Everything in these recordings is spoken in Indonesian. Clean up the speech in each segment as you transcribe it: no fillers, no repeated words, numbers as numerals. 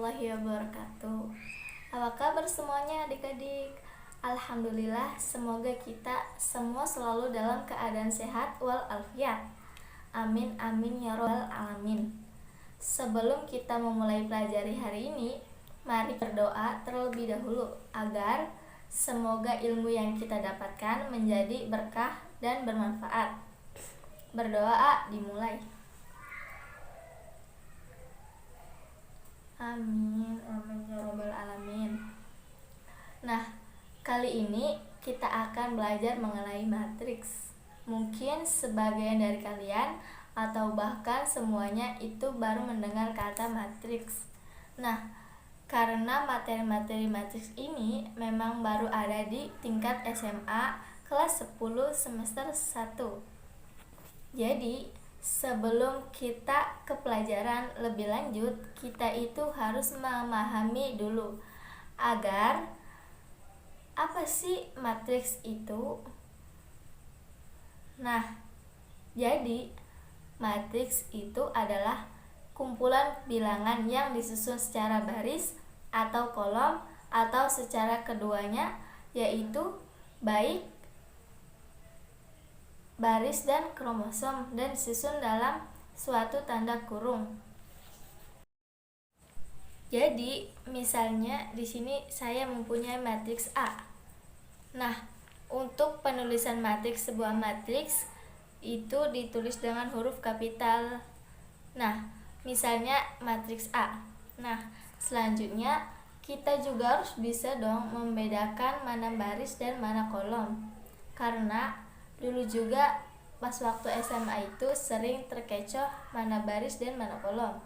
warahmatullahi wabarakatuh. Apa kabar semuanya adik-adik? Alhamdulillah, semoga kita semua selalu dalam keadaan sehat walafiat. Amin amin ya robbal alamin. Sebelum kita memulai pelajari hari ini, mari berdoa terlebih dahulu agar semoga ilmu yang kita dapatkan menjadi berkah dan bermanfaat. Berdoa dimulai. Amin, amin ya robbal alamin. Nah, kali ini kita akan belajar mengenai matriks. Mungkin sebagian dari kalian atau bahkan semuanya itu baru mendengar kata matriks. Nah, karena materi-materi matriks ini memang baru ada di tingkat SMA kelas 10 semester 1. Jadi, sebelum kita ke pelajaran lebih lanjut, kita itu harus memahami dulu agar apa sih matriks itu? Nah, jadi matriks itu adalah kumpulan bilangan yang disusun secara baris atau kolom atau secara keduanya, yaitu baik baris dan kromosom dan disusun dalam suatu tanda kurung. Jadi, misalnya di sini saya mempunyai matriks A. Nah, untuk penulisan matriks sebuah matriks itu ditulis dengan huruf kapital. Nah, misalnya matriks A. Nah, selanjutnya kita juga harus bisa dong membedakan mana baris dan mana kolom. Karena dulu juga pas waktu SMA itu sering terkecoh mana baris dan mana kolom.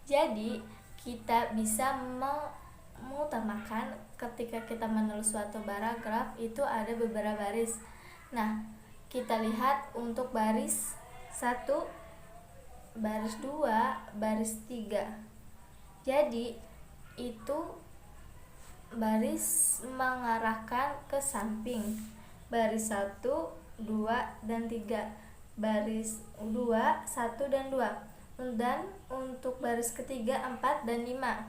Jadi kita bisa mengutamakan ketika kita menulis suatu paragraf itu ada beberapa baris. Nah, kita lihat untuk baris 1, baris 2, baris 3. Jadi itu baris mengarahkan ke samping. Baris 1, 2, dan 3, baris 2, 1, dan 2, dan untuk baris ketiga 4 dan 5.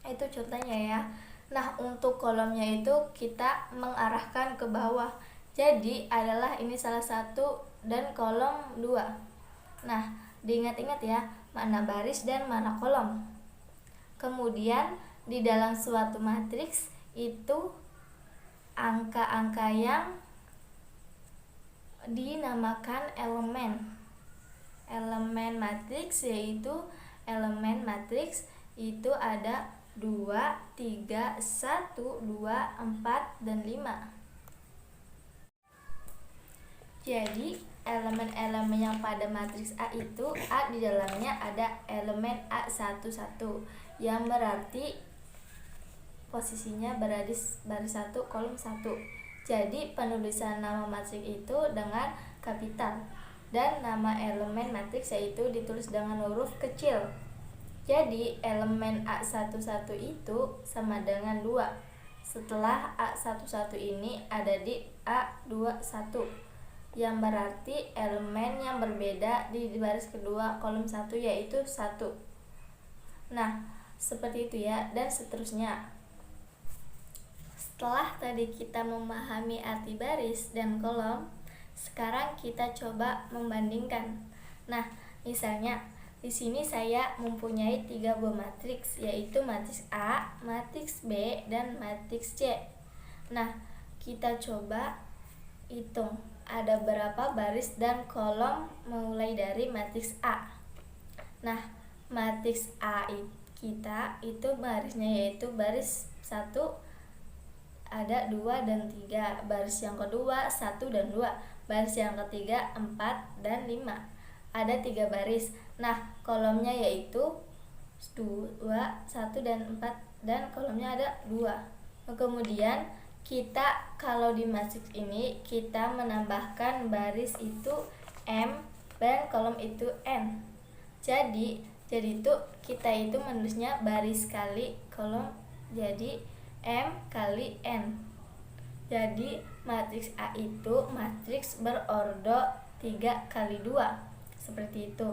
Itu contohnya ya. Nah, untuk kolomnya itu kita mengarahkan ke bawah, jadi adalah ini salah satu dan kolom 2. Nah, diingat-ingat ya, mana baris dan mana kolom. Kemudian di dalam suatu matriks itu angka-angka yang dinamakan elemen matriks, yaitu elemen matriks itu ada 2, 3, 1, 2, 4, dan 5. Jadi elemen-elemen yang pada matriks A itu A di dalamnya ada elemen A11 yang berarti posisinya baris 1 kolom 1. Jadi penulisan nama matriks itu dengan kapital dan nama elemen matriks yaitu ditulis dengan huruf kecil. Jadi elemen A11 itu sama dengan 2. Setelah A11 ini ada di A21, yang berarti elemen yang berbeda di baris kedua kolom 1 yaitu 1. Nah, seperti itu ya, dan seterusnya. Setelah tadi kita memahami arti baris dan kolom, sekarang kita coba membandingkan. Nah, misalnya di sini saya mempunyai 3 buah matriks, yaitu matriks A, matriks B, dan matriks C. Nah, kita coba hitung ada berapa baris dan kolom mulai dari matriks A. Nah, matriks A kita itu barisnya yaitu baris 1 ada 2 dan 3, baris yang kedua 1 dan 2, baris yang ketiga 4 dan 5. Ada 3 baris. Nah, kolomnya yaitu 2, 1, dan 4, dan kolomnya ada 2. Kemudian kita kalau di matriks ini kita menambahkan baris itu M dan kolom itu N. Jadi itu kita itu menulisnya baris kali kolom, jadi M kali N. Jadi matriks A itu matriks berordo 3 kali 2. Seperti itu.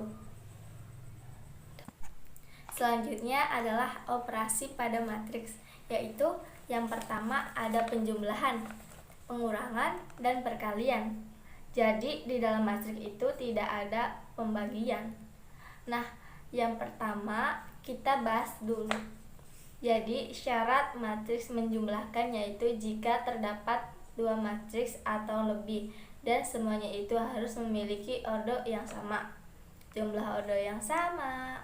Selanjutnya adalah operasi pada matriks, yaitu yang pertama ada penjumlahan, pengurangan, dan perkalian. Jadi di dalam matriks itu tidak ada pembagian. Nah, yang pertama kita bahas dulu. Jadi syarat matriks menjumlahkan yaitu jika terdapat dua matriks atau lebih dan semuanya itu harus memiliki ordo yang sama, jumlah ordo yang sama.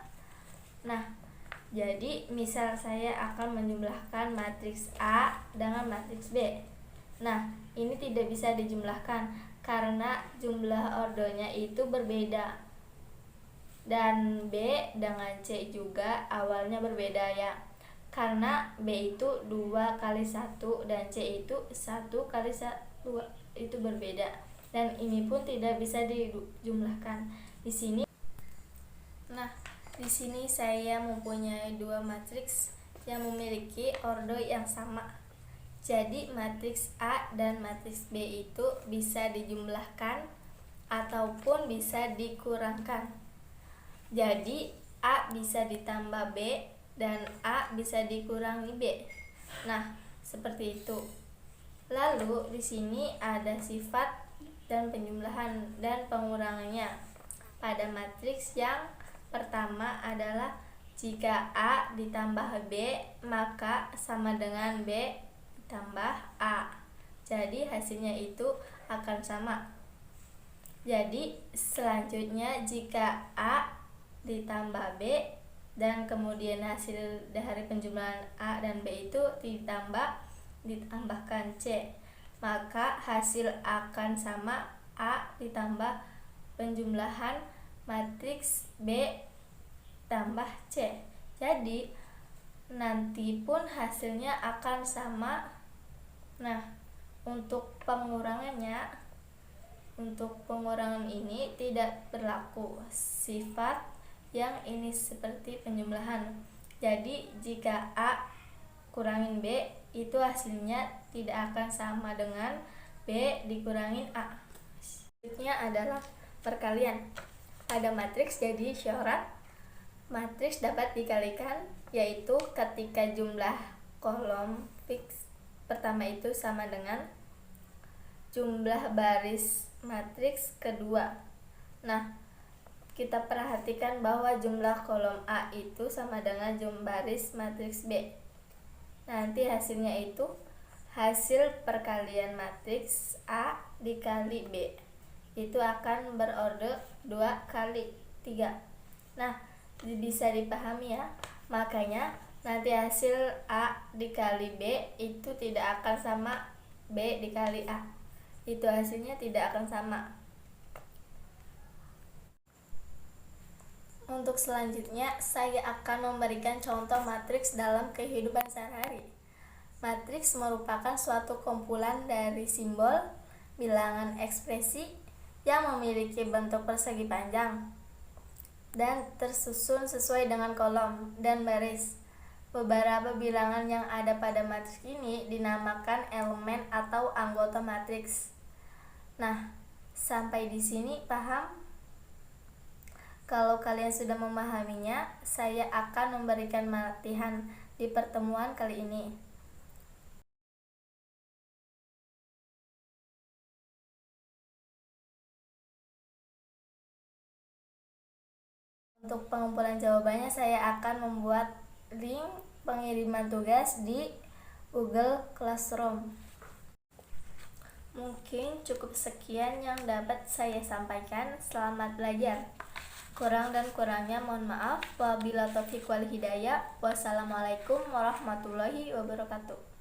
Nah, jadi misal saya akan menjumlahkan matriks A dengan matriks B. Nah, ini tidak bisa dijumlahkan karena jumlah ordonya itu berbeda. Dan B dengan C juga awalnya berbeda ya. Karena B itu 2 kali 1 dan C itu 1 kali 2 itu berbeda. Dan ini pun tidak bisa dijumlahkan. Di sini saya mempunyai dua matriks yang memiliki ordo yang sama. Jadi matriks A dan matriks B itu bisa dijumlahkan ataupun bisa dikurangkan. Jadi A bisa ditambah B dan A bisa dikurangi B. Nah, seperti itu. Lalu di sini ada sifat dan penjumlahan dan pengurangannya. Pada matriks yang pertama adalah jika A ditambah B maka sama dengan B ditambah A. Jadi hasilnya itu akan sama. Jadi selanjutnya jika A ditambah B dan kemudian hasil dari penjumlahan A dan B itu ditambahkan C, maka hasil akan sama A ditambah penjumlahan matriks B tambah C. Jadi nanti pun hasilnya akan sama. Nah, untuk pengurangan ini tidak berlaku sifat yang ini seperti penjumlahan. Jadi jika A kurangin B itu hasilnya tidak akan sama dengan B dikurangin A. Selanjutnya adalah perkalian. Pada matriks jadi syarat matriks dapat dikalikan yaitu ketika jumlah kolom fix pertama itu sama dengan jumlah baris matriks kedua. Nah, kita perhatikan bahwa jumlah kolom A itu sama dengan jumlah baris matriks B. Nanti hasilnya itu hasil perkalian matriks A dikali B. Itu akan berordo 2 kali 3. Nah, bisa dipahami ya. Makanya nanti hasil A dikali B itu tidak akan sama B dikali A. Itu hasilnya tidak akan sama. Untuk selanjutnya, saya akan memberikan contoh matriks dalam kehidupan sehari-hari. Matriks merupakan suatu kumpulan dari simbol, bilangan ekspresi yang memiliki bentuk persegi panjang dan tersusun sesuai dengan kolom dan baris. Beberapa bilangan yang ada pada matriks ini dinamakan elemen atau anggota matriks. Nah, sampai di sini paham? Kalau kalian sudah memahaminya, saya akan memberikan latihan di pertemuan kali ini. Untuk pengumpulan jawabannya, saya akan membuat link pengiriman tugas di Google Classroom. Mungkin cukup sekian yang dapat saya sampaikan. Selamat belajar. Kurang dan kurangnya mohon maaf. Wabillahi taufiq wal hidayah. Wassalamualaikum warahmatullahi wabarakatuh.